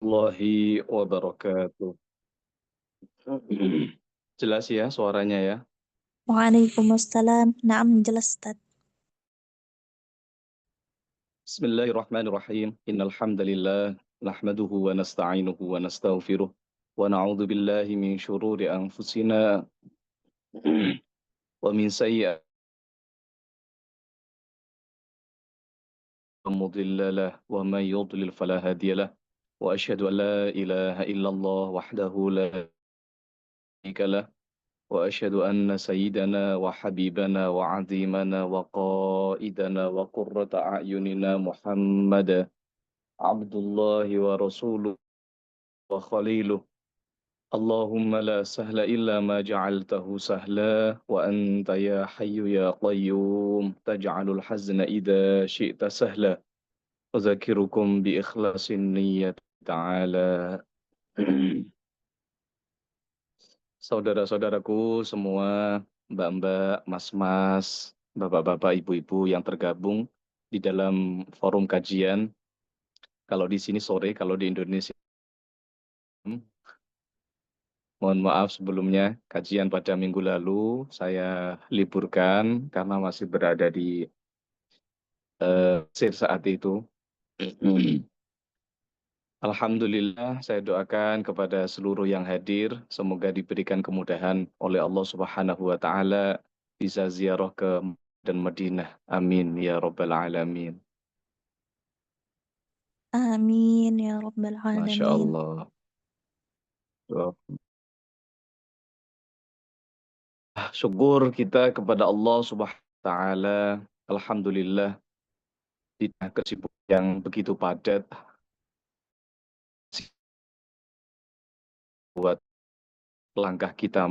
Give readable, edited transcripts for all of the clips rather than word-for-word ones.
Warahmatullahi wabarakatuh. Jelas ya suaranya ya. Waalaikumsalam. Naam, jelas Ustaz. Bismillahirrahmanirrahim. Innal hamdalillah nahmaduhu wa nasta'inuhu wa nastaghfiruh wa na'udzu billahi min syururi anfusina wa min sayyi'ati mudilla lahu wa man yudlil fala hadiya lahu wa asyhadu an la ilaha illallah wahdahu la syarika lahu wa asyhadu anna sayyidana wa habibana wa 'azimana wa qa'idana wa qurrata a'yunina Muhammad Abdullahi wa rasuluh wa khaliluh. Allahumma la sahla illa ma ja'altahu sahla wa anta ya hayyu ya qayyum taj'alul hazna idha syi'ta sahla wa zakirukum bi ikhlasin niyyat ta'ala. Saudara-saudaraku semua, mbak-mbak, mas-mas, bapak-bapak, ibu-ibu yang tergabung di dalam forum kajian. Kalau di sini sore, kalau di Indonesia mohon maaf sebelumnya, kajian pada minggu lalu saya liburkan karena masih berada di Mesir saat itu. Alhamdulillah, saya doakan kepada seluruh yang hadir, semoga diberikan kemudahan oleh Allah Subhanahu wa Ta'ala bisa ziarah ke dan Madinah. Amin ya Rabbal 'Alamin. Amin ya Rabbal Masya Alamin. Allah. Syukur kita kepada Allah Subhanahu wa Ta'ala. Alhamdulillah, di tengah kesibukan yang begitu padat, buat langkah kita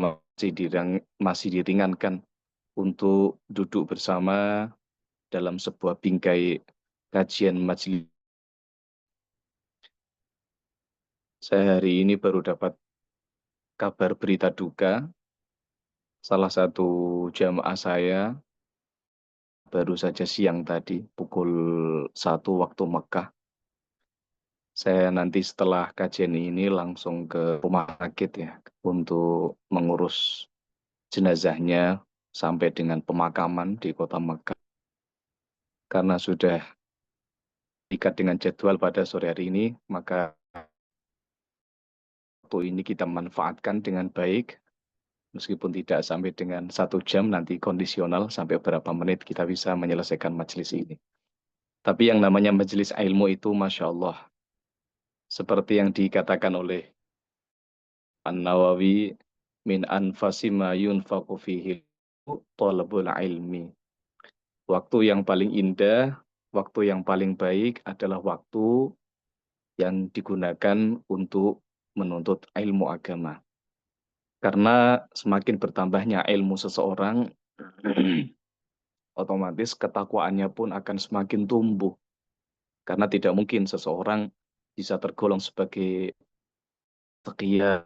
masih diringankan untuk duduk bersama dalam sebuah bingkai kajian majelis. Saya hari ini baru dapat kabar berita duka. Salah satu jamaah saya baru saja siang tadi, pukul 1 waktu Mekah. Saya nanti setelah kajian ini langsung ke rumah sakit ya, untuk mengurus jenazahnya sampai dengan pemakaman di kota Mekah. Karena sudah ikat dengan jadwal pada sore hari ini, maka waktu ini kita manfaatkan dengan baik, meskipun tidak sampai dengan 1 jam, nanti kondisional sampai berapa menit kita bisa menyelesaikan majelis ini. Tapi yang namanya majelis ilmu itu, Masya Allah, seperti yang dikatakan oleh An-Nawawi, min anfasi ma yunfaqu fihi talabul ilmi. Waktu yang paling indah, waktu yang paling baik adalah waktu yang digunakan untuk menuntut ilmu agama. Karena semakin bertambahnya ilmu seseorang, otomatis ketakwaannya pun akan semakin tumbuh. Karena tidak mungkin seseorang bisa tergolong sebagai taqiyya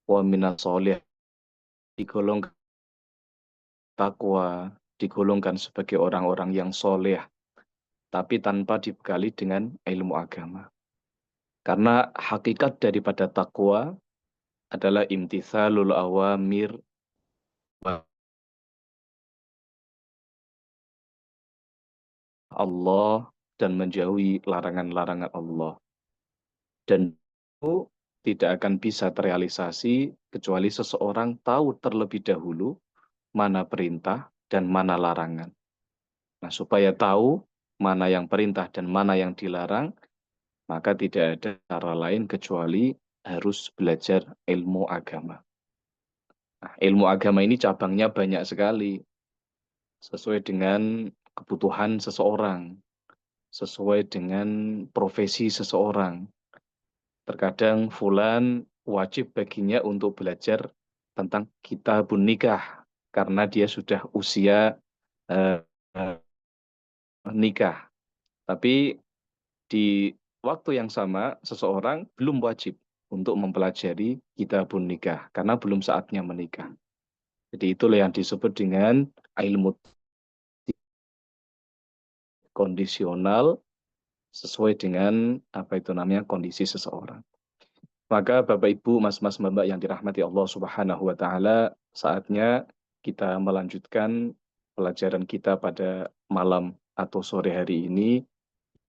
wa minas solih, digolongkan takwa, digolongkan sebagai orang-orang yang soleh, tapi tanpa dibekali dengan ilmu agama. Karena hakikat daripada takwa adalah imtithalul awamir Allah dan menjauhi larangan-larangan Allah. Dan itu tidak akan bisa terrealisasi kecuali seseorang tahu terlebih dahulu mana perintah dan mana larangan. Nah, supaya tahu mana yang perintah dan mana yang dilarang, maka tidak ada cara lain kecuali harus belajar ilmu agama. Nah, ilmu agama ini cabangnya banyak sekali, sesuai dengan kebutuhan seseorang, sesuai dengan profesi seseorang. Terkadang fulan wajib baginya untuk belajar tentang kitabun nikah, karena dia sudah usia eh, eh, nikah. Tapi di waktu yang sama, seseorang belum wajib untuk mempelajari kitabun nikah, karena belum saatnya menikah. Jadi itulah yang disebut dengan ilmu kondisional sesuai dengan kondisi seseorang. Maka Bapak Ibu, Mas-mas Mbak yang dirahmati Allah Subhanahu wa taala, saatnya kita melanjutkan pelajaran kita pada malam atau sore hari ini,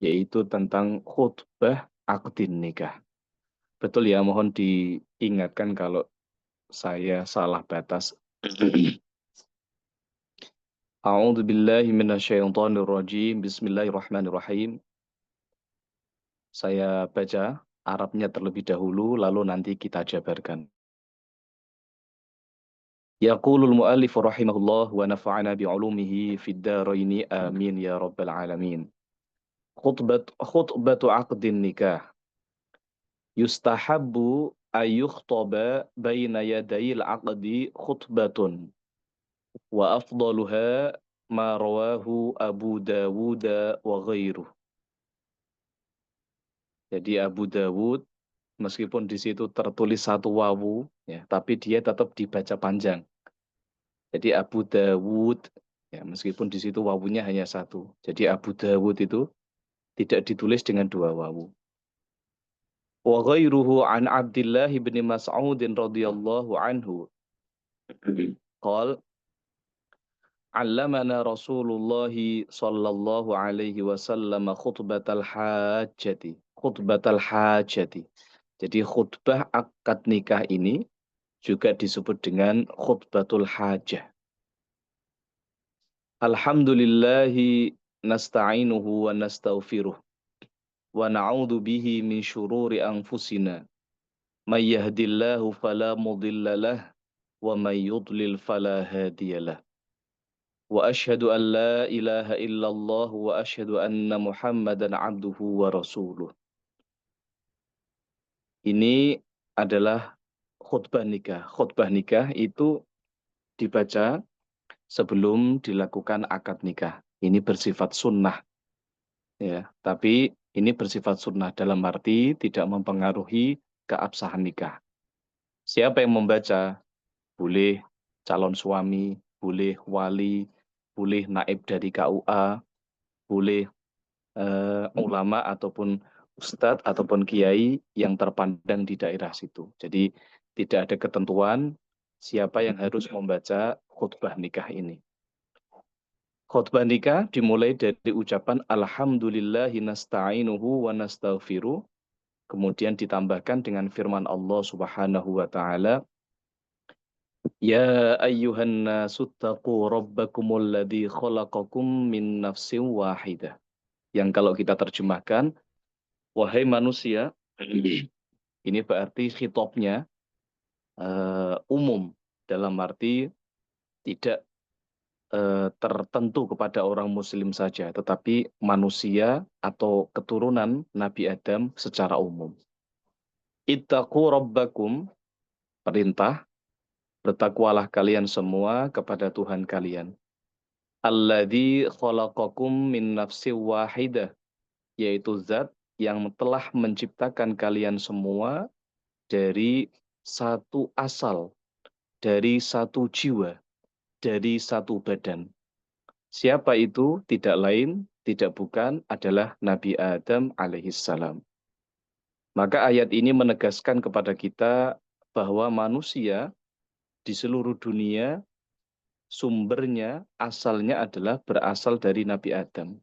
yaitu tentang khutbah akdin nikah. Betul ya, mohon diingatkan kalau saya salah batas. A'udzu billahi minasyaitonir rajim. Bismillahirrahmanirrahim. Saya baca Arabnya terlebih dahulu, lalu nanti kita jabarkan. Yaqulul mu'allif rahimahullah wa nafa'ana bi'ulumihi fid dharaini amin ya rabbal alamin. Khutbatu aqdin nikah. Yustahabbu ayyukhtaba baina yadayil aqdi khutbatun. Wa afdaluha ma rawahu Abu Dawud wa ghairuh. Jadi Abu Dawud meskipun di situ tertulis satu wawu ya, tapi dia tetap dibaca panjang. Jadi Abu Dawud ya, meskipun di situ wawunya hanya satu. Jadi Abu Dawud itu tidak ditulis dengan dua wawu. Wa ghairuhu an Abdullah bin Mas'ud radhiyallahu anhu. Qal allamana Rasulullah sallallahu alaihi wasallam khutbatal hajjati. Khutbatal hajjati. Jadi khutbah akad nikah ini juga disebut dengan khutbatul hajah. Alhamdulillahi nasta'inuhu wa nastaghfiruh wa na'udzu bihi min syururi anfusina. May yahdillahu fala mudilla lah wa may yudlil fala hadiyalah. Wa asyhadu an la ilaha illallah wa asyhadu anna Muhammadan abduhu wa rasuluh. Ini adalah khutbah nikah. Khutbah nikah itu dibaca sebelum dilakukan akad nikah. Ini bersifat sunnah. Ya, tapi ini bersifat sunnah dalam arti tidak mempengaruhi keabsahan nikah. Siapa yang membaca? Boleh calon suami, boleh wali, boleh naib dari KUA, boleh ulama ataupun ustadz ataupun kiai yang terpandang di daerah situ. Jadi tidak ada ketentuan siapa yang harus membaca khutbah nikah ini. Khutbah nikah dimulai dari ucapan Alhamdulillahi nasta'inuhu wa nastaghfiruh. Kemudian ditambahkan dengan firman Allah Subhanahu wa taala, Ya ayyuhan nasu taqu rabbakumul ladzi khalaqakum min nafsin wahidah. Yang kalau kita terjemahkan, wahai manusia, ini berarti khitabnya umum, dalam arti tidak tertentu kepada orang muslim saja, tetapi manusia atau keturunan Nabi Adam secara umum. Ittaqu rabbakum, perintah, bertakwalah kalian semua kepada Tuhan kalian. Alladzi khalaqakum min nafsin wahidah, yaitu zat yang telah menciptakan kalian semua dari satu asal, dari satu jiwa, dari satu badan. Siapa itu? Tidak lain, tidak bukan adalah Nabi Adam alaihissalam. Maka ayat ini menegaskan kepada kita bahwa manusia di seluruh dunia sumbernya, asalnya adalah berasal dari Nabi Adam.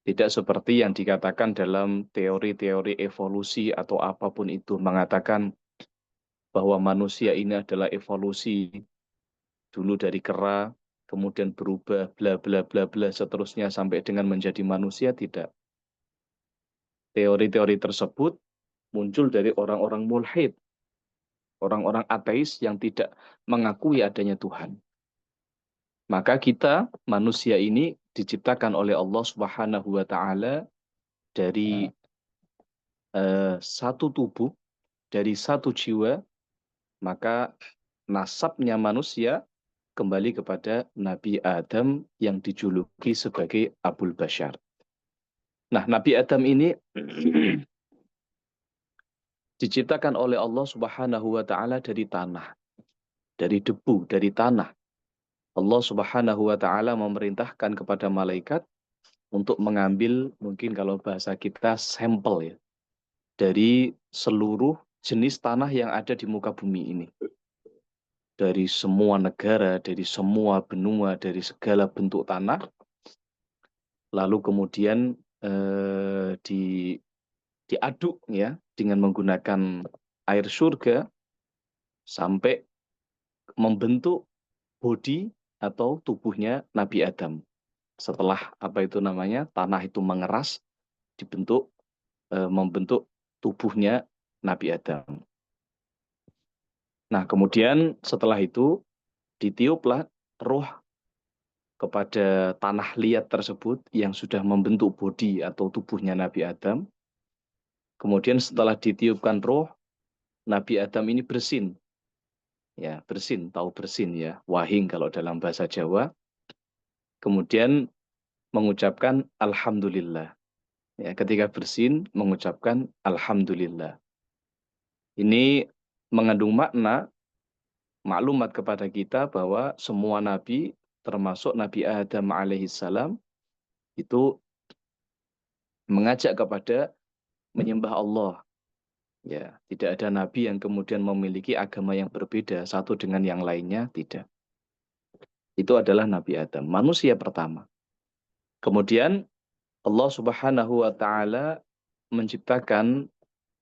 Tidak seperti yang dikatakan dalam teori-teori evolusi atau apapun itu, mengatakan bahwa manusia ini adalah evolusi dulu dari kera, kemudian berubah, bla bla bla bla, seterusnya sampai dengan menjadi manusia. Tidak. Teori-teori tersebut muncul dari orang-orang mulhid, orang-orang ateis yang tidak mengakui adanya Tuhan. Maka kita, manusia ini diciptakan oleh Allah Subhanahu wa taala dari satu tubuh, dari satu jiwa, maka nasabnya manusia kembali kepada Nabi Adam yang dijuluki sebagai Abul Bashar. Nah, Nabi Adam ini diciptakan oleh Allah Subhanahu wa taala dari tanah, dari debu, dari tanah. Allah Subhanahu wa taala memerintahkan kepada malaikat untuk mengambil mungkin kalau bahasa kita sampel ya dari seluruh jenis tanah yang ada di muka bumi ini. Dari semua negara, dari semua benua, dari segala bentuk tanah, lalu kemudian diaduk ya dengan menggunakan air surga sampai membentuk bodi atau tubuhnya Nabi Adam. Setelah apa itu namanya tanah itu mengeras, membentuk tubuhnya Nabi Adam. Nah, kemudian setelah itu ditiuplah roh kepada tanah liat tersebut yang sudah membentuk bodi atau tubuhnya Nabi Adam. Kemudian setelah ditiupkan roh, Nabi Adam ini bersin. Ya, bersin, tahu bersin ya, wahing kalau dalam bahasa Jawa. Kemudian mengucapkan Alhamdulillah. Ya, ketika bersin, mengucapkan Alhamdulillah. Ini mengandung makna maklumat kepada kita bahwa semua nabi, termasuk Nabi Adam alaihissalam, itu mengajak kepada menyembah Allah. Ya, tidak ada nabi yang kemudian memiliki agama yang berbeda satu dengan yang lainnya, tidak. Itu adalah Nabi Adam, manusia pertama. Kemudian Allah Subhanahu wa taala menciptakan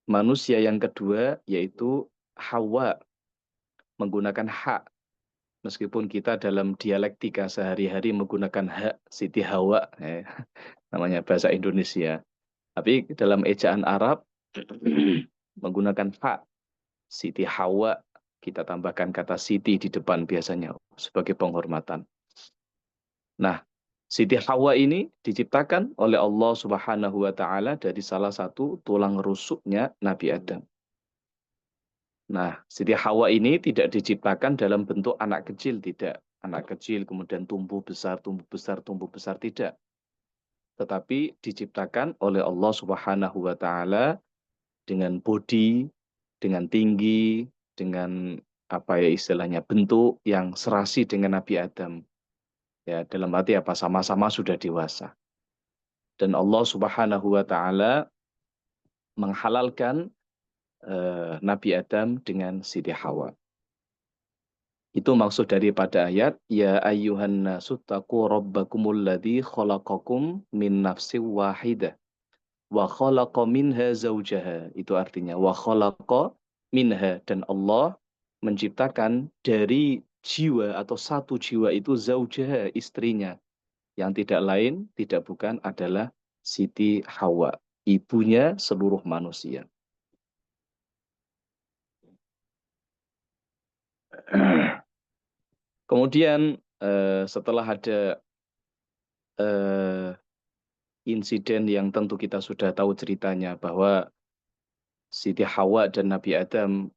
manusia yang kedua yaitu Hawa menggunakan hak. Meskipun kita dalam dialektika sehari-hari menggunakan hak Siti Hawa, namanya bahasa Indonesia. Tapi dalam ejaan Arab menggunakan hak Siti Hawa, kita tambahkan kata Siti di depan biasanya sebagai penghormatan. Nah, Siti Hawa ini diciptakan oleh Allah Subhanahu wa taala dari salah satu tulang rusuknya Nabi Adam. Nah, Siti Hawa ini tidak diciptakan dalam bentuk anak kecil, tidak. Anak kecil kemudian tumbuh besar, tumbuh besar, tumbuh besar, tidak. Tetapi diciptakan oleh Allah Subhanahu wa taala dengan bodi, dengan tinggi, dengan apa ya istilahnya bentuk yang serasi dengan Nabi Adam. Ya, dalam arti apa? Sama-sama sudah dewasa. Dan Allah Subhanahu wa taala menghalalkan Nabi Adam dengan Siti Hawa. Itu maksud daripada ayat ya ayyuhan nasu taqu rabbakumul ladzi khalaqakum min nafsin wahidah wa khalaqa minha zaujaha. Itu artinya wa khalaqa minha, dan Allah menciptakan dari jiwa atau satu jiwa itu zaujaha, istrinya, yang tidak lain tidak bukan adalah Siti Hawa, ibunya seluruh manusia. Kemudian setelah ada eh, insiden yang tentu kita sudah tahu ceritanya bahwa Siti Hawa dan Nabi Adam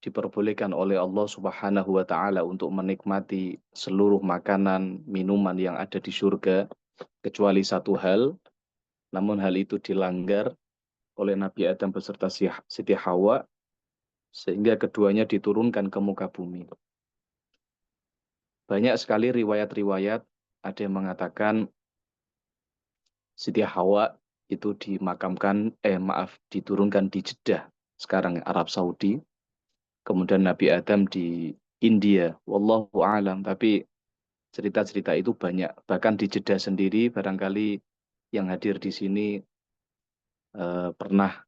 diperbolehkan oleh Allah Subhanahu wa taala untuk menikmati seluruh makanan, minuman yang ada di surga kecuali satu hal, namun hal itu dilanggar oleh Nabi Adam beserta Siti Hawa sehingga keduanya diturunkan ke muka bumi. Banyak sekali riwayat-riwayat, ada yang mengatakan Siti Hawa itu diturunkan di Jeddah, sekarang Arab Saudi. Kemudian Nabi Adam di India, wallahu a'lam. Tapi cerita-cerita itu banyak. Bahkan di Jeddah sendiri, barangkali yang hadir di sini pernah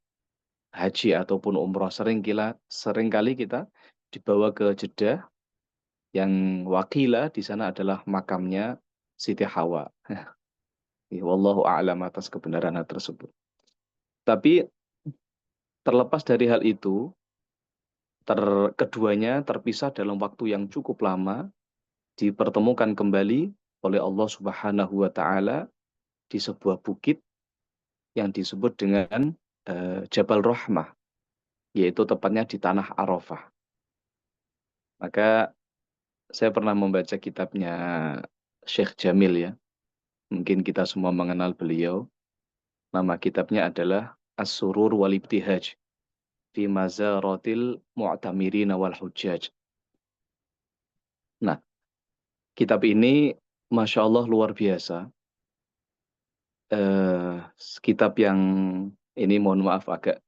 haji ataupun umroh. Seringkali kita dibawa ke Jeddah, yang wakilah di sana adalah makamnya Siti Hawa. Wallahu a'lam atas kebenaran hal tersebut. Tapi terlepas dari hal itu, keduanya terpisah dalam waktu yang cukup lama, dipertemukan kembali oleh Allah Subhanahu wa taala di sebuah bukit yang disebut dengan Jabal Rahmah, yaitu tepatnya di tanah Arafah. Maka saya pernah membaca kitabnya Syekh Jamil ya. Mungkin kita semua mengenal beliau. Nama kitabnya adalah As-Surur wal Ibtihaj fi Mazaratil Mu'tamirina wal Hujjaj. Nah, kitab ini Masya Allah luar biasa. kitab yang ini mohon maaf agak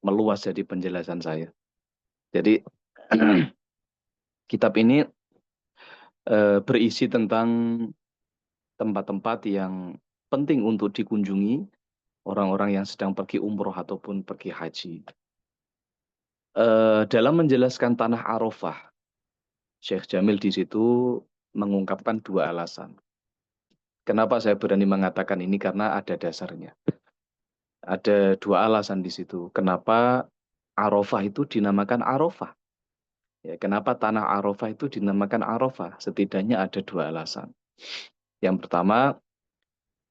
meluas jadi penjelasan saya. Jadi kitab ini berisi tentang tempat-tempat yang penting untuk dikunjungi orang-orang yang sedang pergi umroh ataupun pergi haji. Dalam menjelaskan tanah Arafah, Syekh Jamil di situ mengungkapkan dua alasan. Kenapa saya berani mengatakan ini? Karena ada dasarnya. Ada dua alasan di situ. Kenapa Arafah itu dinamakan Arafah? Ya, kenapa tanah Arafah itu dinamakan Arafah? Setidaknya ada dua alasan. Yang pertama,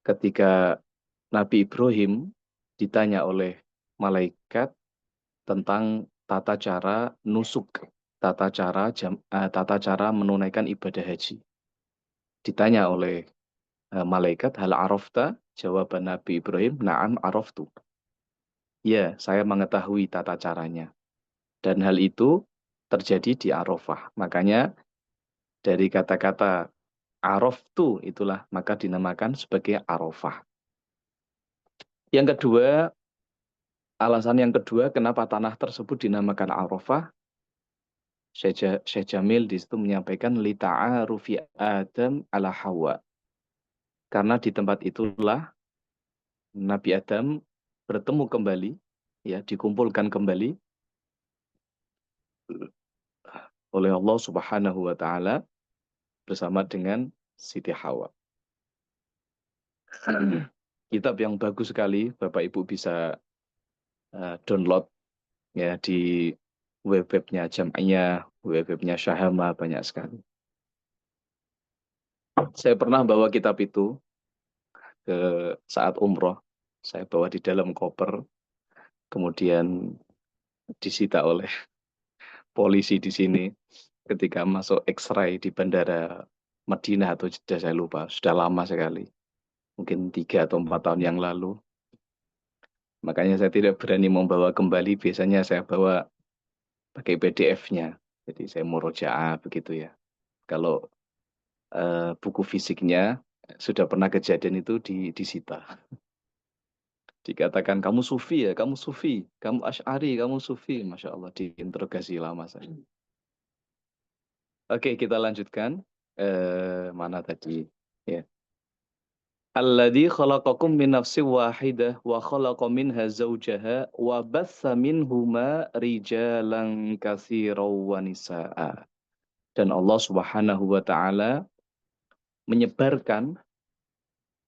ketika Nabi Ibrahim ditanya oleh malaikat tentang tata cara nusuk, tata cara menunaikan ibadah haji. Ditanya oleh malaikat, hal arafta? Jawaban Nabi Ibrahim, na'am araftu. Ya, saya mengetahui tata caranya. Dan hal itu terjadi di Arafah. Makanya dari kata-kata araftu itulah maka dinamakan sebagai Arafah. Yang kedua, alasan yang kedua kenapa tanah tersebut dinamakan Arafah, Syekh Jamil di situ menyampaikan lita'arufi Adam ala Hawa. Karena di tempat itulah Nabi Adam bertemu kembali, ya dikumpulkan kembali oleh Allah Subhanahu wa taala bersama dengan Siti Hawa. Kitab yang bagus sekali, Bapak Ibu bisa download ya di webnya Jam'iyah, webnya Syahama, banyak sekali. Saya pernah bawa kitab itu ke saat umroh. Saya bawa di dalam koper, kemudian disita oleh polisi di sini ketika masuk X-ray di bandara Madinah atau Jeddah, saya lupa. Sudah lama sekali. Mungkin 3 atau 4 tahun yang lalu. Makanya saya tidak berani membawa kembali. Biasanya saya bawa pakai PDF-nya. Jadi saya murojaah begitu ya. Kalau buku fisiknya sudah pernah kejadian itu disita. Dikatakan kamu sufi ya, kamu sufi, kamu asy'ari, kamu sufi, masya Allah diinterogasi lama saya. Oke, kita lanjutkan. Mana tadi? Ya. Alladzi khalaqakum min nafsin wahidah wa khalaqa minha zawjaha wa batsa minhuma rijalan katsiran wa nisaa. Dan Allah Subhanahu wa taala menyebarkan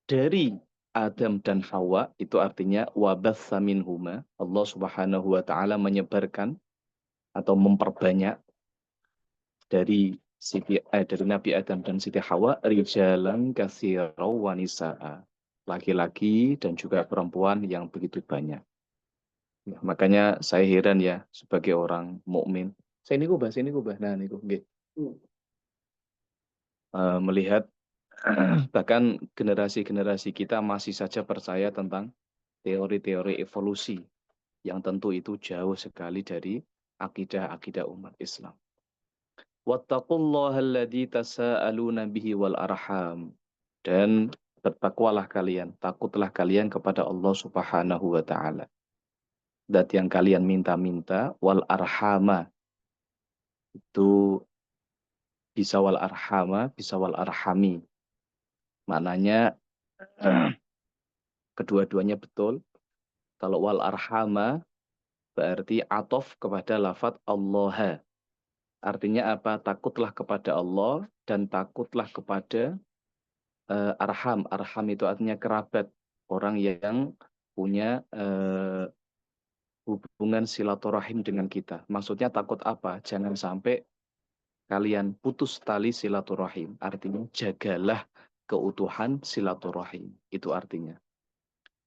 dari Adam dan Hawa, itu artinya wa batsa minhuma. Allah Subhanahu wa taala menyebarkan atau memperbanyak dari dari Nabi Adam dan Siti Hawa rijalan katsiran wa nisaa. Laki-laki dan juga perempuan yang begitu banyak. Ya, makanya saya heran ya sebagai orang mukmin. Saya ini bahas ini bahas nah niku nggih. Melihat bahkan generasi-generasi kita masih saja percaya tentang teori-teori evolusi yang tentu itu jauh sekali dari akidah-akidah umat Islam. Wattaqullaha alladzi tasaaluna bihi wal arham. Dan bertakwalah kalian, takutlah kalian kepada Allah Subhanahu wa taala. Dat yang kalian minta-minta wal arhama itu bisa wal arhama, bisa wal arhami. Maknanya kedua-duanya betul. Kalau wal arhama berarti atof kepada lafadz Allah. Artinya apa? Takutlah kepada Allah dan takutlah kepada arham. Arham itu artinya kerabat. Orang yang punya hubungan silaturahim dengan kita. Maksudnya takut apa? Jangan sampai kalian putus tali silaturahim. Artinya jagalah keutuhan silaturahim. Itu artinya.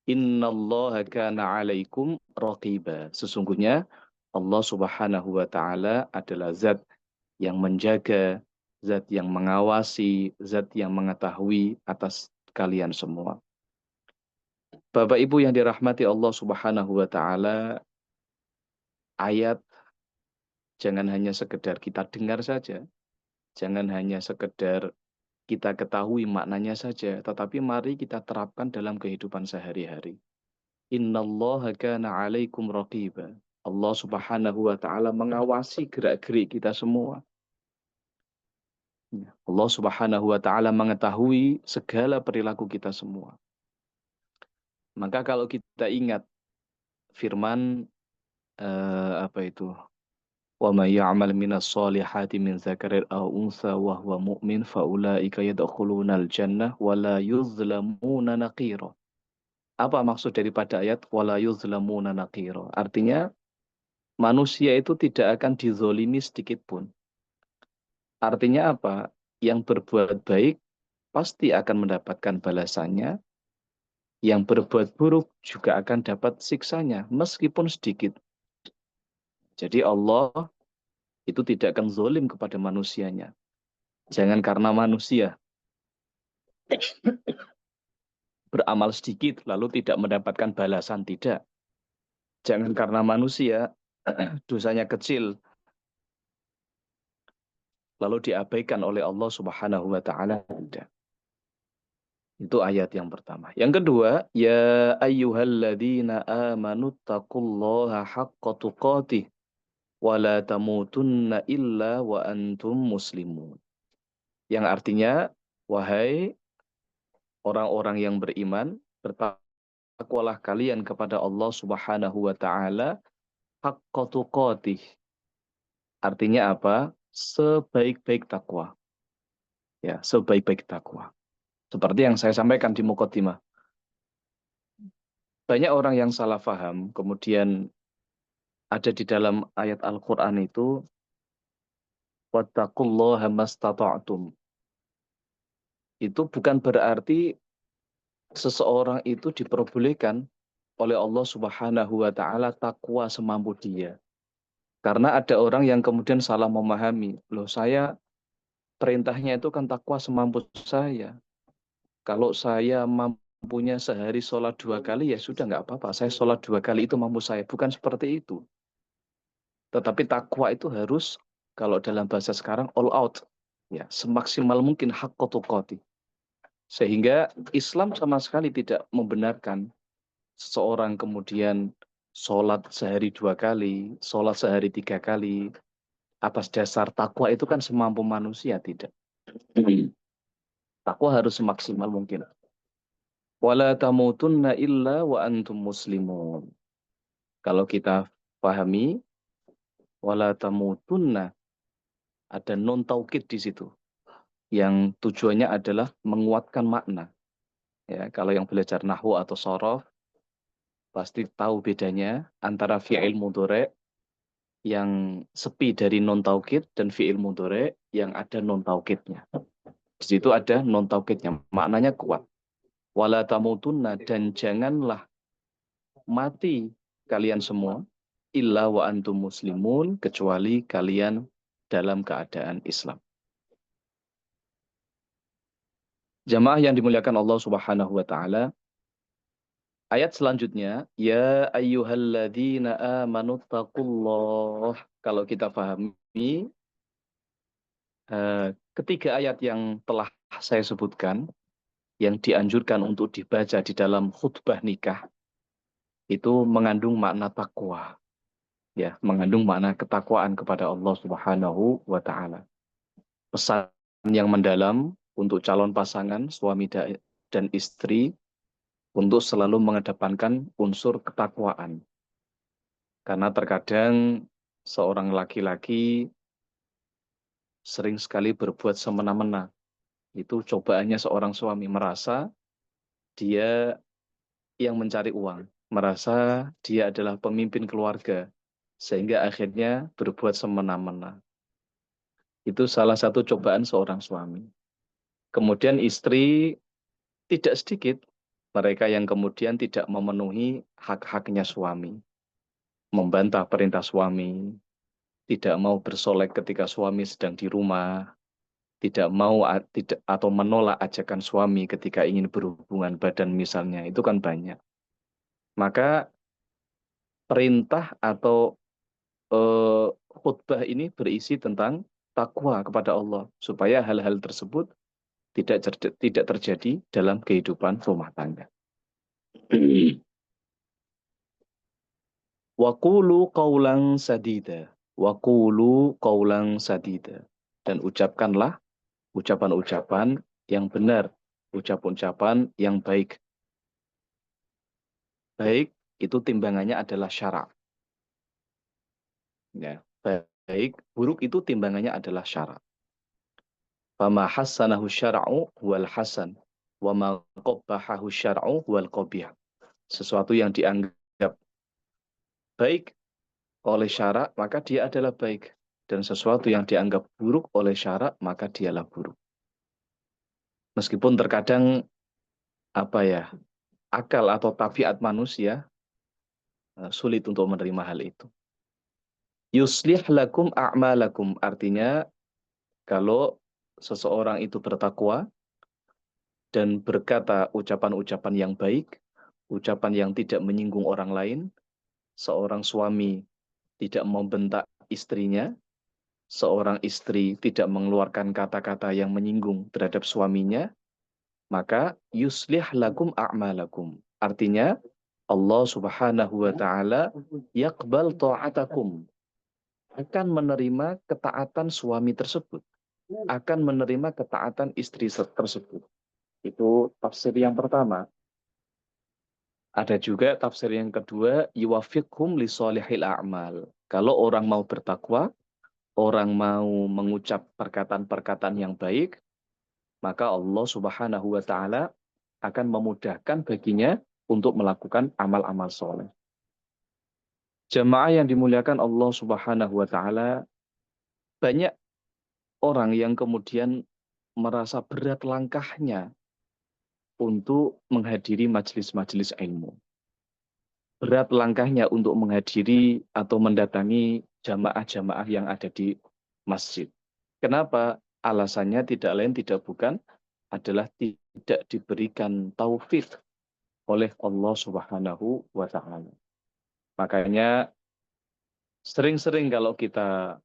Innallaha kana 'alaikum raqiba. Sesungguhnya Allah Subhanahu wa taala adalah zat yang menjaga, zat yang mengawasi, zat yang mengetahui atas kalian semua. Bapak Ibu yang dirahmati Allah Subhanahu wa taala, ayat jangan hanya sekedar kita dengar saja, jangan hanya sekedar kita ketahui maknanya saja, tetapi mari kita terapkan dalam kehidupan sehari-hari. Innallaha kana 'alaikum raqiba. Allah Subhanahu wa taala mengawasi gerak-gerik kita semua. Allah Subhanahu wa taala mengetahui segala perilaku kita semua. Maka kalau kita ingat firman apa itu? Wa may ya'mal minas solihati min dzakarin aw untha wa huwa mu'min fa ulaika yadkhulunal jannah wa la yuzlamuna naqira. Apa maksud daripada ayat wala yuzlamuna naqira? Artinya manusia itu tidak akan dizolimi sedikit pun. Artinya apa? Yang berbuat baik pasti akan mendapatkan balasannya. Yang berbuat buruk juga akan dapat siksanya, meskipun sedikit. Jadi Allah itu tidak akan zolim kepada manusianya. Jangan karena manusia beramal sedikit lalu tidak mendapatkan balasan, tidak. Jangan karena manusia dosanya kecil lalu diabaikan oleh Allah Subhanahu wa taala. Itu ayat yang pertama. Yang kedua, ya ayyuhalladzina amanu taqullaha haqqa tuqatih wa la tamutunna illa wa antum muslimun. Yang artinya, wahai orang-orang yang beriman, bertakwalah kalian kepada Allah Subhanahu wa taala haqqa tuqatih. Artinya apa? Sebaik-baik takwa. Ya, sebaik-baik takwa. Seperti yang saya sampaikan di Muqaddimah. Banyak orang yang salah paham, kemudian ada di dalam ayat Al-Quran itu, wattaqullaha mastata'tum. Itu bukan berarti seseorang itu diperbolehkan oleh Allah Subhanahu wa taala takwa semampu dia. Karena ada orang yang kemudian salah memahami, loh saya perintahnya itu kan takwa semampu saya. Kalau saya mampunya sehari sholat 2 kali, ya sudah nggak apa-apa. Saya sholat 2 kali itu mampu saya. Bukan seperti itu. Tetapi takwa itu harus, kalau dalam bahasa sekarang, all out. Ya, semaksimal mungkin haqqa tuqati. Sehingga Islam sama sekali tidak membenarkan seseorang kemudian sholat sehari 2 kali, sholat sehari 3 kali, atas dasar takwa itu kan semampu manusia, tidak. Takwa harus semaksimal mungkin. Wala tamutunna illa wa antum muslimun. Kalau kita pahami, wala tamutunna, ada non taukid di situ, yang tujuannya adalah menguatkan makna. Ya, kalau yang belajar nahwu atau sorof, pasti tahu bedanya antara fi'il mudhari' yang sepi dari non taukid dan fi'il mudhari' yang ada non taukidnya. Di situ ada non taukidnya, maknanya kuat. Wala tamutunna, dan janganlah mati kalian semua illa wa antum muslimun, kecuali kalian dalam keadaan Islam. Jamaah yang dimuliakan Allah Subhanahu wa taala, ayat selanjutnya, ya ayyuhalladzina amanu taqullah. Kalau kita pahami ketiga ayat yang telah saya sebutkan, yang dianjurkan untuk dibaca di dalam khutbah nikah, itu mengandung makna takwa. Ya, mengandung makna ketakwaan kepada Allah Subhanahu wa taala. Pesan yang mendalam untuk calon pasangan suami dan istri untuk selalu mengedepankan unsur ketakwaan. Karena terkadang seorang laki-laki sering sekali berbuat semena-mena. Itu cobaannya seorang suami, merasa dia yang mencari uang, merasa dia adalah pemimpin keluarga, sehingga akhirnya berbuat semena-mena. Itu salah satu cobaan seorang suami. Kemudian istri, tidak sedikit mereka yang kemudian tidak memenuhi hak-haknya suami, membantah perintah suami, tidak mau bersolek ketika suami sedang di rumah, tidak mau tidak atau menolak ajakan suami ketika ingin berhubungan badan misalnya, itu kan banyak. Maka perintah atau khutbah ini berisi tentang takwa kepada Allah, supaya hal-hal tersebut tidak terjadi dalam kehidupan rumah tangga. Waqulu qawlan sadida. Waqulu qawlan sadida. Dan ucapkanlah ucapan-ucapan yang benar, ucapan-ucapan yang baik. Baik itu timbangannya adalah syara'. Ya, baik, buruk itu timbangannya adalah syara'. Fama hassanahu syara'u wal hasan, wa ma qabbahahu syara'u wal qabih. Sesuatu yang dianggap baik oleh syara', maka dia adalah baik. Dan sesuatu yang dianggap buruk oleh syara', maka dialah buruk. Meskipun terkadang akal atau tabiat manusia sulit untuk menerima hal itu. Yuslih lakum a'malakum, artinya kalau seseorang itu bertakwa dan berkata ucapan-ucapan yang baik, ucapan yang tidak menyinggung orang lain, seorang suami tidak membentak istrinya, seorang istri tidak mengeluarkan kata-kata yang menyinggung terhadap suaminya, maka yuslih lakum a'malakum. Artinya Allah Subhanahu wa taala yaqbal ta'atakum, akan menerima ketaatan suami tersebut, akan menerima ketaatan istri tersebut. Itu tafsir yang pertama. Ada juga tafsir yang kedua, yuwafiqhum li solihil a'mal. Kalau orang mau bertakwa, orang mau mengucap perkataan-perkataan yang baik, maka Allah Subhanahu wa taala akan memudahkan baginya untuk melakukan amal-amal soleh. Jemaah yang dimuliakan Allah Subhanahu wa taala, banyak orang yang kemudian merasa berat langkahnya untuk menghadiri majelis-majelis ilmu. Berat langkahnya untuk menghadiri atau mendatangi jamaah-jamaah yang ada di masjid. Kenapa? Alasannya tidak lain tidak bukan adalah tidak diberikan taufik oleh Allah Subhanahu wa taala. Makanya sering-sering kalau kita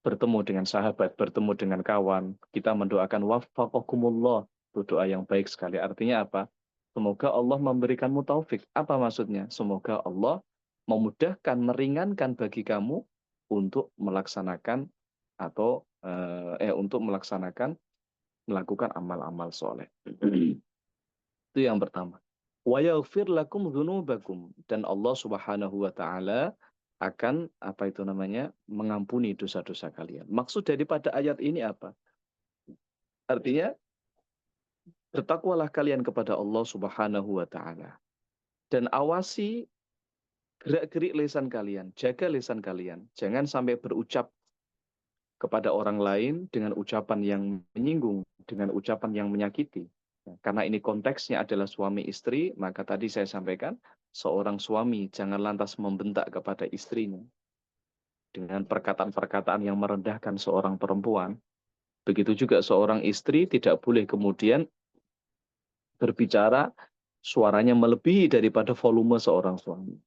bertemu dengan sahabat, bertemu dengan kawan, kita mendoakan waffaqakumullah, itu doa yang baik sekali. Artinya apa? Semoga Allah memberikanmu taufik. Apa maksudnya? Semoga Allah memudahkan, meringankan bagi kamu untuk melaksanakan atau melakukan amal-amal soleh. Itu yang pertama. Wa yaghfir lakum dzunubakum, dan Allah Subhanahu wa taala akan mengampuni dosa-dosa kalian. Maksud daripada ayat ini apa? Artinya bertakwalah kalian kepada Allah Subhanahu wa taala dan awasi gerak-gerik lisan kalian, jaga lisan kalian. Jangan sampai berucap kepada orang lain dengan ucapan yang menyinggung, dengan ucapan yang menyakiti. Karena ini konteksnya adalah suami istri, maka tadi saya sampaikan, seorang suami jangan lantas membentak kepada istrinya dengan perkataan-perkataan yang merendahkan seorang perempuan. Begitu juga seorang istri tidak boleh kemudian berbicara suaranya melebihi daripada volume seorang suami.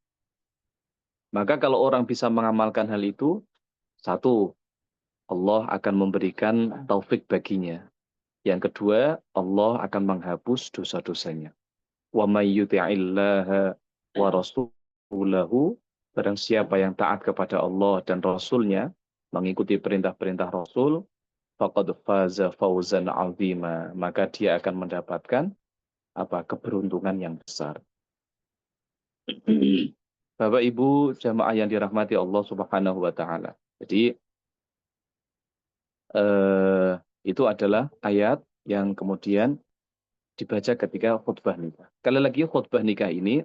Maka kalau orang bisa mengamalkan hal itu, satu, Allah akan memberikan taufik baginya. Yang kedua, Allah akan menghapus dosa-dosanya. Wa may yuti'illaha wa rasulahu, barang siapa yang taat kepada Allah dan Rasulnya, mengikuti perintah-perintah Rasul, faqad faza fawzan 'azima, maka dia akan mendapatkan keberuntungan yang besar. Bapak Ibu jamaah yang dirahmati Allah Subhanahu wa taala. Jadi itu adalah ayat yang kemudian dibaca ketika khutbah nikah. Kali lagi khutbah nikah ini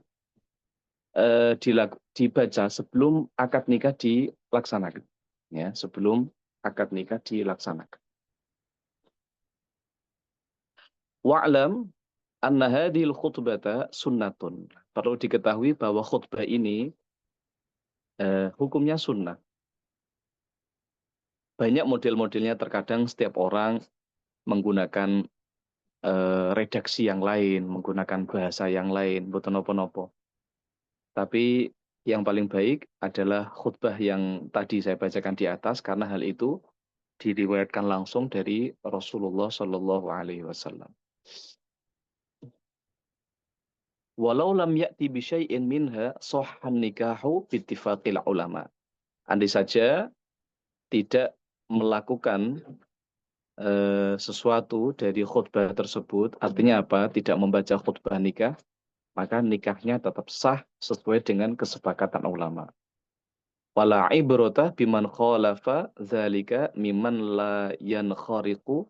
dibaca sebelum akad nikah dilaksanakan. Ya, sebelum akad nikah dilaksanakan. Wa'lam anna hadhil khutbata sunnatun. Perlu diketahui bahwa khutbah ini hukumnya sunnah. Banyak model-modelnya, terkadang setiap orang menggunakan redaksi yang lain, menggunakan bahasa yang lain, boten nopo-nopo. Tapi yang paling baik adalah khutbah yang tadi saya bacakan di atas, karena hal itu diriwayatkan langsung dari Rasulullah Shallallahu Alaihi Wasallam. Walau lam ya'ti bi syai'in minha sahhan nikahu bittifaqil ulama. Andai saja tidak melakukan sesuatu dari khutbah tersebut, artinya apa? Tidak membaca khutbah nikah, maka nikahnya tetap sah sesuai dengan kesepakatan ulama. Wala ibrata biman khalafa dzalika mimman la yankhariqu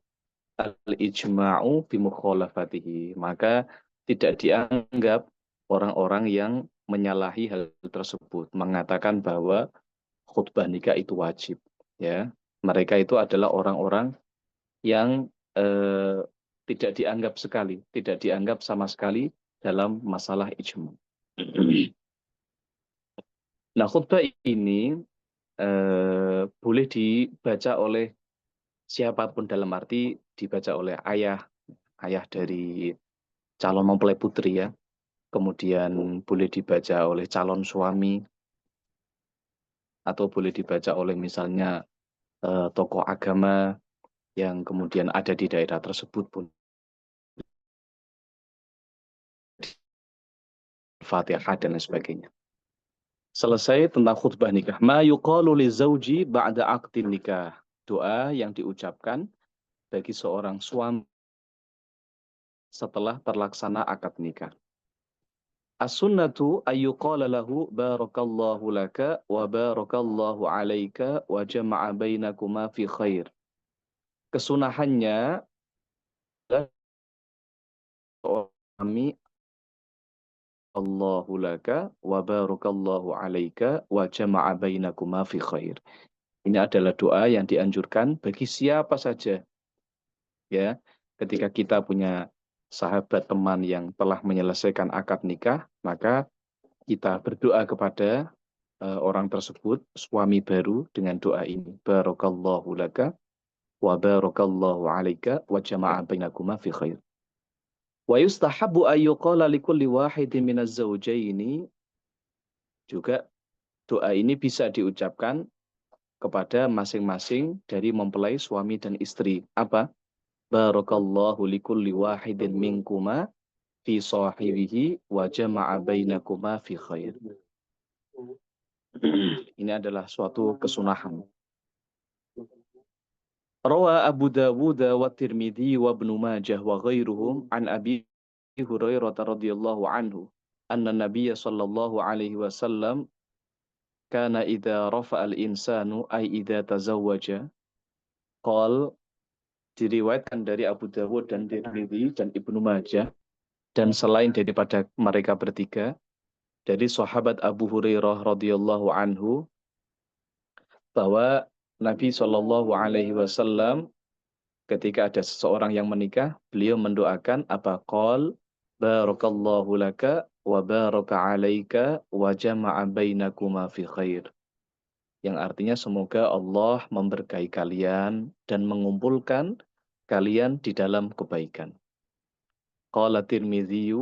al-ijma'u bi mukhalafatihi. Maka tidak dianggap orang-orang yang menyalahi hal tersebut, mengatakan bahwa khutbah nikah itu wajib, ya. Mereka itu adalah orang-orang yang tidak dianggap sekali, tidak dianggap sama sekali dalam masalah ijma. Nah, khutbah ini boleh dibaca oleh siapapun, dalam arti dibaca oleh ayah dari calon mempelai putri, ya. Kemudian boleh dibaca oleh calon suami, atau boleh dibaca oleh misalnya tokoh agama yang kemudian ada di daerah tersebut pun. Fatihah dan lain sebagainya. Selesai tentang khutbah nikah. Ma yuqalu li zauji ba'da aqdin nikah. Doa yang diucapkan bagi seorang suami setelah terlaksana akad nikah. As-sunnatu ayyuqala lahu barakallahu laka wa barakallahu alaika wa jama'a bainakuma fi khair. Kesunahannya suami Allahu laka wa barakallahu alaika wa jama'a bainakuma fi khair. Ini adalah doa yang dianjurkan bagi siapa saja, ya. Ketika kita punya sahabat teman yang telah menyelesaikan akad nikah, maka kita berdoa kepada orang tersebut, suami baru, dengan doa ini. Barakallahu laka wa barakallahu alaika wa jama'a bainakuma fi khair. Wa yustahabbu ayyuqala likulli wahidin minaz zawjaini. Juga doa ini bisa diucapkan kepada masing-masing dari mempelai suami dan istri. Apa? Barakallahu likulli wahidin minkuma fi sahibihi wa jama'a bainakuma fi khair. Ini adalah suatu kesunahan. Rawa Abu Dawud wa Tirmidzi wa Ibnu Majah wa ghairuhum an Abi Hurairah radhiyallahu anhu anna Nabiy sallallahu alaihi wasallam kana idza rafa'a al-insanu ay idza tazawwaja qala. Diriwayatkan dari Abu Dawud dan Tirmidzi dan Ibnu Majah, dan selain daripada mereka bertiga, dari sahabat Abu Hurairah radhiyallahu anhu, bahwa Nabi Shallallahu Alaihi Wasallam ketika ada seseorang yang menikah, beliau mendoakan apa? Qol barakallahu laka wa baraka alaika wa jama'a bainakuma fi khair. Yang artinya semoga Allah memberkahi kalian dan mengumpulkan kalian di dalam kebaikan. Qala Tirmidzi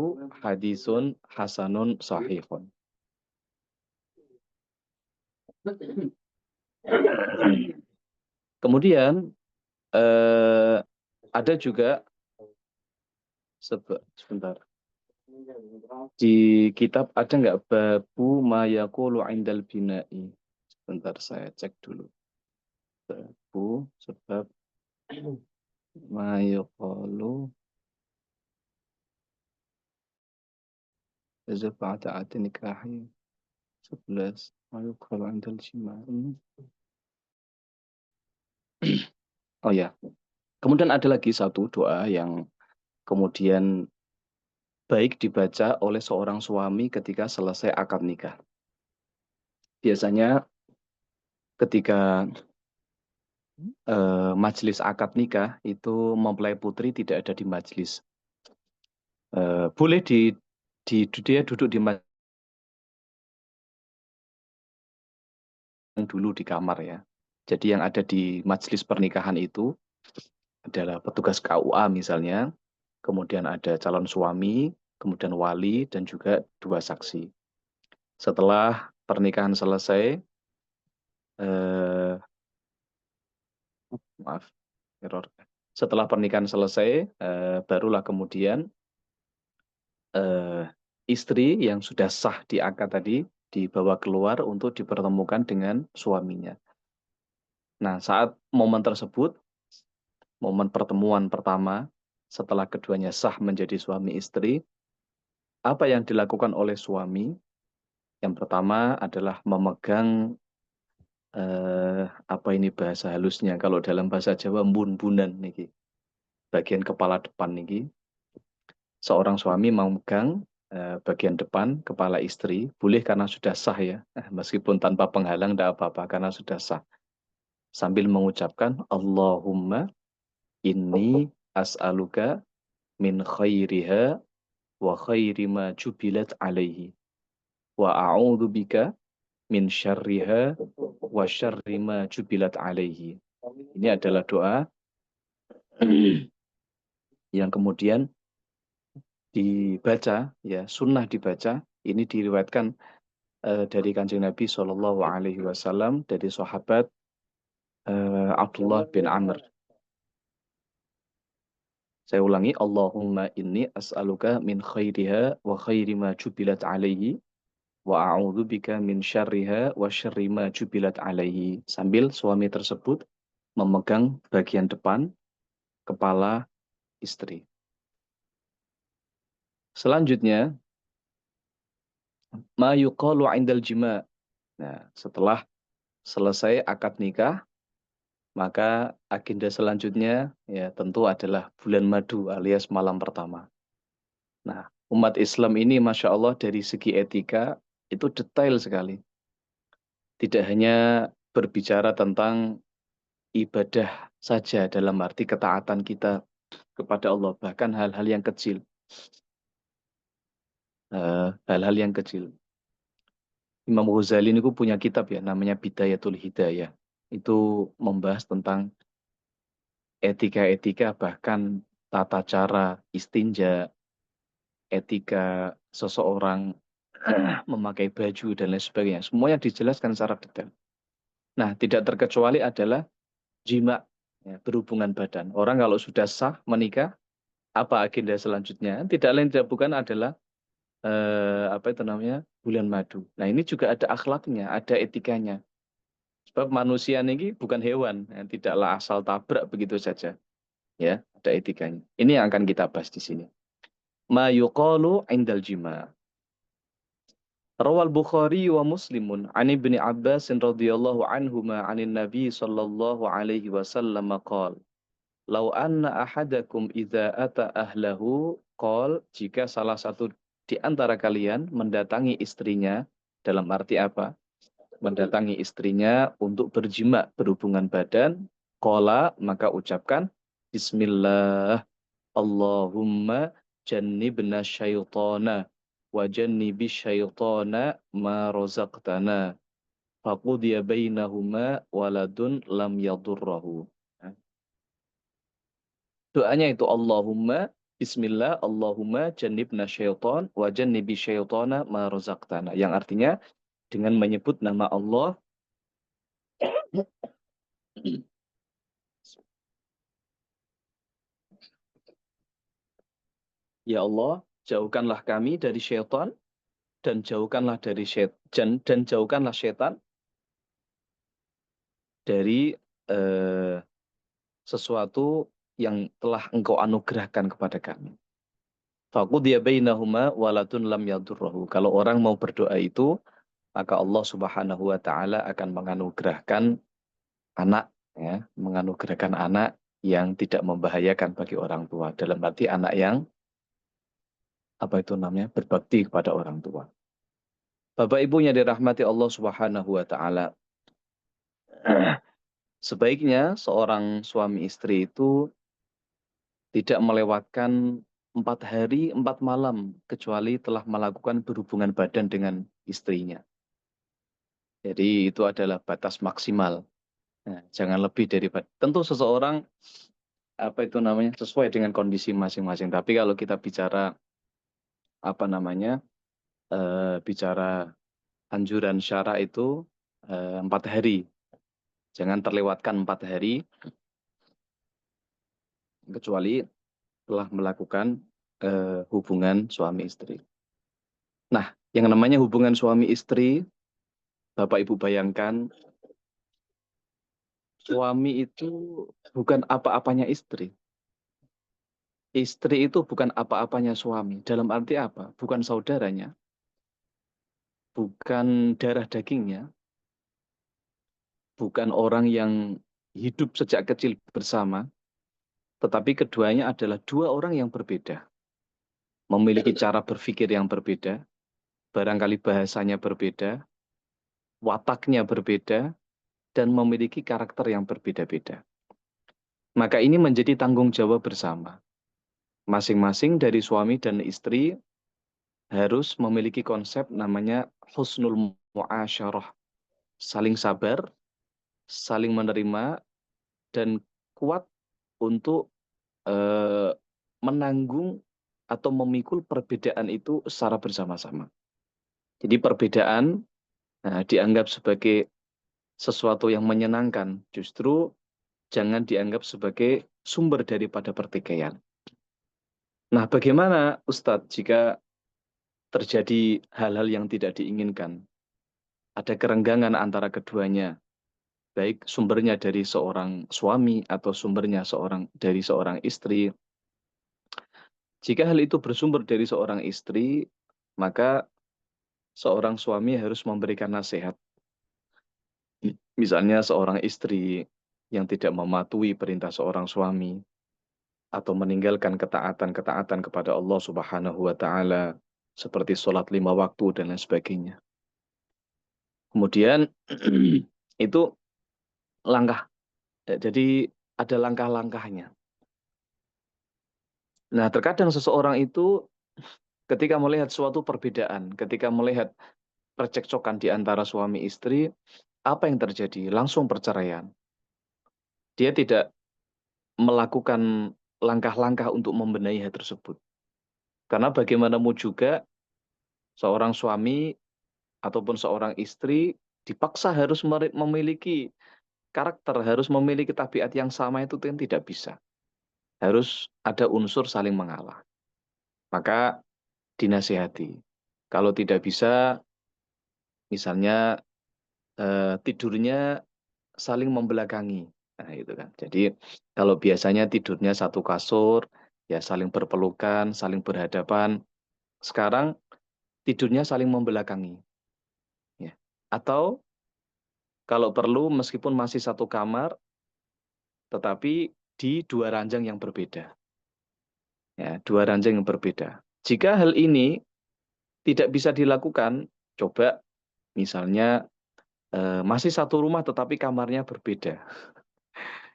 hadisun hasanun sahihun. Kemudian ada juga sebentar di kitab, ada nggak babu mayaqulu indal bina'i? Sebentar saya cek dulu. Babu sebab mayaqulu idza ba'da nikahi 11 mayaqulu indal jima'i. Oh ya. Kemudian ada lagi satu doa yang kemudian baik dibaca oleh seorang suami ketika selesai akad nikah. Biasanya ketika majelis akad nikah itu mempelai putri tidak ada di majelis. Boleh dia duduk di majelis dulu di kamar, ya. Jadi yang ada di majelis pernikahan itu adalah petugas KUA misalnya, kemudian ada calon suami, kemudian wali, dan juga 2 saksi. Setelah pernikahan selesai, maaf, error. Setelah pernikahan selesai, barulah kemudian istri yang sudah sah di akad tadi dibawa keluar untuk dipertemukan dengan suaminya. Nah, saat momen tersebut, momen pertemuan pertama, setelah keduanya sah menjadi suami istri, apa yang dilakukan oleh suami? Yang pertama adalah memegang apa ini bahasa halusnya? Kalau dalam bahasa Jawa, bun-bunan niki, bagian kepala depan niki. Seorang suami mau megang bagian depan kepala istri, boleh karena sudah sah ya, meskipun tanpa penghalang tidak apa-apa karena sudah sah. Sambil mengucapkan Allahumma inni as'aluka min khairiha wa khairi ma jubilat alaihi wa a'udzu bika min syarriha wa syarri ma jubilat alaihi. Ini adalah doa yang kemudian dibaca, ya sunnah dibaca. Ini diriwayatkan dari Kanjeng Nabi Shallallahu Alaihi Wasallam dari sahabat Abdullah bin Amr. Saya ulangi, Allahumma inni as'aluka min khairiha wa khairi ma jubilat alaihi wa a'udzu bika min syarriha wa syarri ma jubilat alaihi. Sambil suami tersebut memegang bagian depan kepala istri. Selanjutnya, ma yuqalu 'indal jima'. Nah, setelah selesai akad nikah, maka agenda selanjutnya ya tentu adalah bulan madu alias malam pertama. Nah, umat Islam ini Masya Allah dari segi etika itu detail sekali. Tidak hanya berbicara tentang ibadah saja dalam arti ketaatan kita kepada Allah, bahkan hal-hal yang kecil. Hal-hal yang kecil. Imam Ghazali ini punya kitab ya, namanya Bidayatul Hidayah. Itu membahas tentang etika-etika bahkan tata cara istinja, etika seseorang memakai baju dan lain sebagainya. Semuanya dijelaskan secara detail. Nah, tidak terkecuali adalah jima, ya, berhubungan badan. Orang kalau sudah sah menikah, apa agenda selanjutnya? Tidak lain tidak bukan adalah apa itu namanya bulan madu. Nah, ini juga ada akhlaknya, ada etikanya. Sebab manusia ini bukan hewan, yang tidaklah asal tabrak begitu saja. Ya, ada etikanya. Ini yang akan kita bahas di sini. Ma yuqalu indal jima. Rawal Bukhari wa Muslimun an Ibni Abbas radhiyallahu anhuma anin Nabi sallallahu alaihi wasallam qala Lau anna ahadakum idza ata ahlahu qol jika salah satu di antara kalian mendatangi istrinya dalam arti apa? Mendatangi istrinya untuk berjima berhubungan badan, qala maka ucapkan bismillah Allahumma jannibna syaitana wa jannibi syaitana ma razaqtana faqudiya bainahuma waladun lam yadurrahu. Doanya itu Allahumma Bismillah Allahumma jannibna syaitan wa jannibi syaitana ma razaqtana. Yang artinya dengan menyebut nama Allah Ya Allah, jauhkanlah kami dari syaitan dan jauhkanlah dari syaitan dan jauhkanlah syaitan dari sesuatu yang telah engkau anugerahkan kepada kami. Faqudiya bainahuma waladun lam yadurruhu. Kalau orang mau berdoa itu, maka Allah Subhanahu wa taala akan menganugerahkan anak ya, menganugerahkan anak yang tidak membahayakan bagi orang tua. Dalam arti anak yang apa itu namanya? Berbakti kepada orang tua. Bapak Ibunya dirahmati Allah Subhanahu wa taala. Sebaiknya seorang suami istri itu tidak melewatkan 4 hari, 4 malam kecuali telah melakukan berhubungan badan dengan istrinya. Jadi itu adalah batas maksimal. Nah, jangan lebih daripada. Tentu seseorang apa itu namanya sesuai dengan kondisi masing-masing. Tapi kalau kita bicara apa namanya bicara anjuran syara itu 4 hari. Jangan terlewatkan 4 hari kecuali telah melakukan hubungan suami istri. Nah, yang namanya hubungan suami istri, Bapak Ibu bayangkan, suami itu bukan apa-apanya istri. Istri itu bukan apa-apanya suami. Dalam arti apa? Bukan saudaranya, bukan darah dagingnya, bukan orang yang hidup sejak kecil bersama, tetapi keduanya adalah dua orang yang berbeda, memiliki cara berpikir yang berbeda, barangkali bahasanya berbeda, wataknya berbeda, dan memiliki karakter yang berbeda-beda. Maka ini menjadi tanggung jawab bersama. Masing-masing dari suami dan istri harus memiliki konsep namanya husnul muasyarah, saling sabar, saling menerima, dan kuat untuk eh, menanggung atau memikul perbedaan itu secara bersama-sama. Jadi perbedaan dianggap sebagai sesuatu yang menyenangkan, justru jangan dianggap sebagai sumber daripada pertikaian. Nah, bagaimana Ustadz jika terjadi hal-hal yang tidak diinginkan? Ada kerenggangan antara keduanya, baik sumbernya dari seorang suami atau sumbernya dari seorang istri. Jika hal itu bersumber dari seorang istri, maka seorang suami harus memberikan nasihat. Misalnya seorang istri yang tidak mematuhi perintah seorang suami atau meninggalkan ketaatan-ketaatan kepada Allah Subhanahu wa taala seperti sholat 5 waktu dan lain sebagainya. Kemudian itu langkah, jadi ada langkah-langkahnya. Nah, terkadang seseorang itu ketika melihat suatu perbedaan, ketika melihat percekcokan di antara suami istri, apa yang terjadi? Langsung perceraian. Dia tidak melakukan langkah-langkah untuk membenahi hal tersebut. Karena bagaimanapun juga, seorang suami ataupun seorang istri dipaksa harus memiliki karakter, harus memiliki tabiat yang sama itu kan tidak bisa. Harus ada unsur saling mengalah. Maka dinasihati. Kalau tidak bisa, misalnya tidurnya saling membelakangi. Nah, itu kan. Jadi kalau biasanya tidurnya satu kasur, ya saling berpelukan, saling berhadapan. Sekarang tidurnya saling membelakangi. Ya. Atau kalau perlu meskipun masih satu kamar, tetapi di dua ranjang yang berbeda. Ya, dua ranjang yang berbeda. Jika hal ini tidak bisa dilakukan, coba misalnya masih satu rumah tetapi kamarnya berbeda.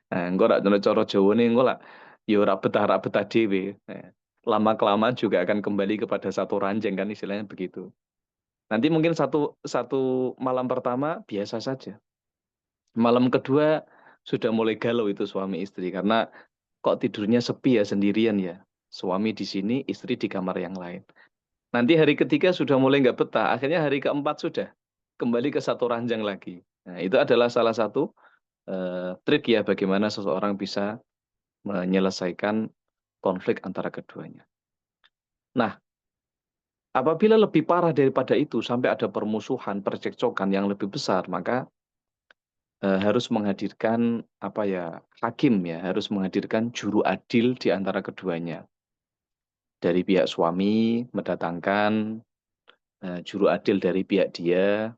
Nah, engko rak cara Jawane engko lak ya ora betah dhewe. Nah, lama-kelamaan juga akan kembali kepada satu ranjang kan istilahnya begitu. Nanti mungkin satu satu malam pertama biasa saja. Malam kedua sudah mulai galau itu suami istri karena kok tidurnya sepi ya sendirian ya. Suami di sini, istri di kamar yang lain. Nanti hari ketiga sudah mulai nggak betah. Akhirnya hari keempat sudah kembali ke satu ranjang lagi. Nah, itu adalah salah satu trik ya bagaimana seseorang bisa menyelesaikan konflik antara keduanya. Nah, apabila lebih parah daripada itu sampai ada permusuhan, percekcokan yang lebih besar, maka harus menghadirkan apa ya, hakim ya, harus menghadirkan juru adil di antara keduanya. Dari pihak suami mendatangkan juru adil dari pihak dia,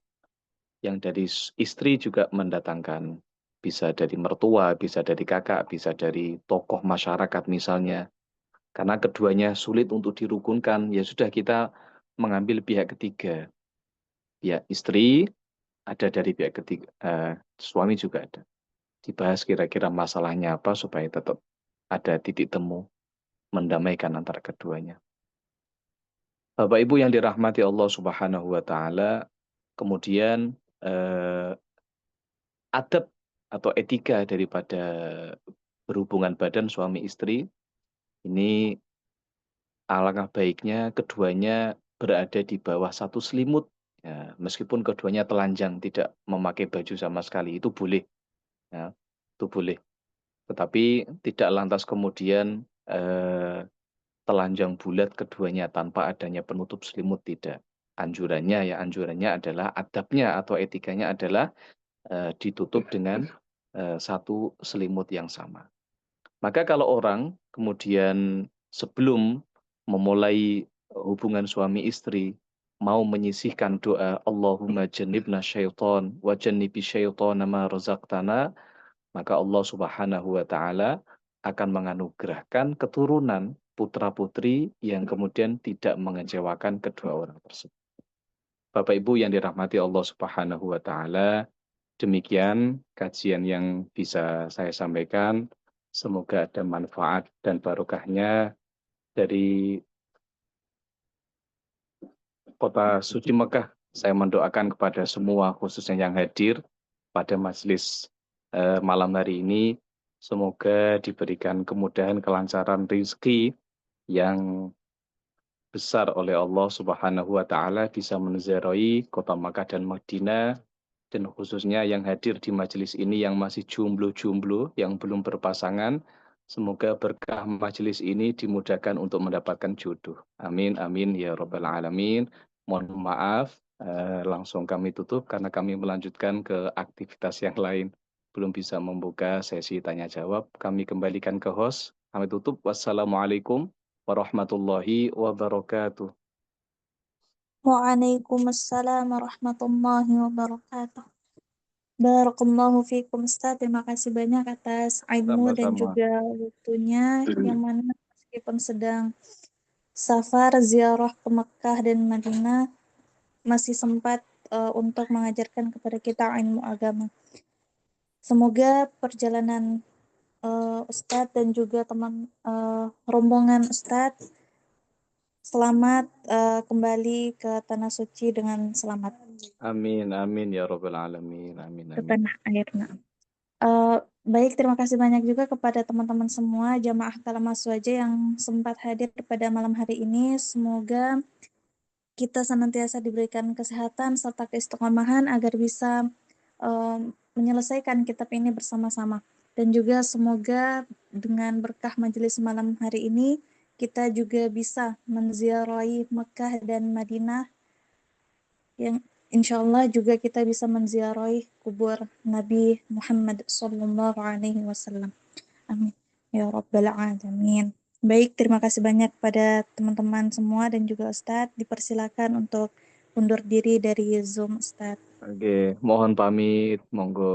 yang dari istri juga mendatangkan. Bisa dari mertua, bisa dari kakak, bisa dari tokoh masyarakat misalnya. Karena keduanya sulit untuk dirukunkan, ya sudah kita mengambil pihak ketiga. Pihak istri ada dari pihak ketiga, suami juga ada. Dibahas kira-kira masalahnya apa supaya tetap ada titik temu mendamaikan antara keduanya. Bapak Ibu yang dirahmati Allah Subhanahu wa taala, kemudian adab atau etika daripada berhubungan badan suami istri ini alangkah baiknya keduanya berada di bawah satu selimut. Ya, meskipun keduanya telanjang, tidak memakai baju sama sekali, itu boleh. Ya, itu boleh. Tetapi tidak lantas kemudian telanjang bulat keduanya tanpa adanya penutup selimut, tidak. Anjurannya adalah adabnya atau etikanya adalah ditutup dengan satu selimut yang sama. Maka kalau orang kemudian sebelum memulai hubungan suami istri mau menyisihkan doa Allahumma jannibna syaiton wa jannibi syaitona ma razaqtana, maka Allah Subhanahu wa taala akan menganugerahkan keturunan putra-putri yang kemudian tidak mengecewakan kedua orang tersebut. Bapak Ibu yang dirahmati Allah Subhanahu wa taala, demikian kajian yang bisa saya sampaikan. Semoga ada manfaat dan barokahnya dari kota suci Mekah. Saya mendoakan kepada semua khususnya yang hadir pada majelis malam hari ini. Semoga diberikan kemudahan, kelancaran rezeki yang besar oleh Allah Subhanahu wa taala bisa menziarahi kota Makkah dan Madinah, dan khususnya yang hadir di majelis ini yang masih jomblo-jomblo, yang belum berpasangan, semoga berkah majelis ini dimudahkan untuk mendapatkan jodoh. Amin, amin, ya Rabbal Alamin. Mohon maaf, langsung kami tutup karena kami melanjutkan ke aktivitas yang lain. Belum bisa membuka sesi tanya-jawab. Kami kembalikan ke host. Kami tutup. Wassalamualaikum warahmatullahi wabarakatuh. Waalaikumsalam warahmatullahi wabarakatuh. Barakallahu fiikum Ustaz. Terima kasih banyak atas ilmu dan Sama-sama. juga waktunya, yang mana meskipun sedang safar ziarah ke Mekah dan Madinah masih sempat untuk mengajarkan kepada kita ilmu agama. Semoga perjalanan Ustadz dan juga teman rombongan Ustadz selamat kembali ke tanah suci dengan selamat, Amin, amin, ya Rabbal Alamin. Amin, ke amin. tanah air. Nah, baik, terima kasih banyak juga kepada teman-teman semua jamaah Kalam Aswaja yang sempat hadir pada malam hari ini. Semoga kita senantiasa diberikan kesehatan serta keistiqomahan agar bisa menyelesaikan kitab ini bersama-sama. Dan juga semoga dengan berkah majelis malam hari ini, kita juga bisa menziarahi Mekah dan Madinah, yang insya Allah juga kita bisa menziarahi kubur Nabi Muhammad Sallallahu Alaihi Wasallam. Amin. Ya Rabbal Alamin. Baik, terima kasih banyak pada teman-teman semua dan juga Ustadz. Dipersilakan untuk undur diri dari Zoom, Ustadz. Oke, mohon pamit, monggo.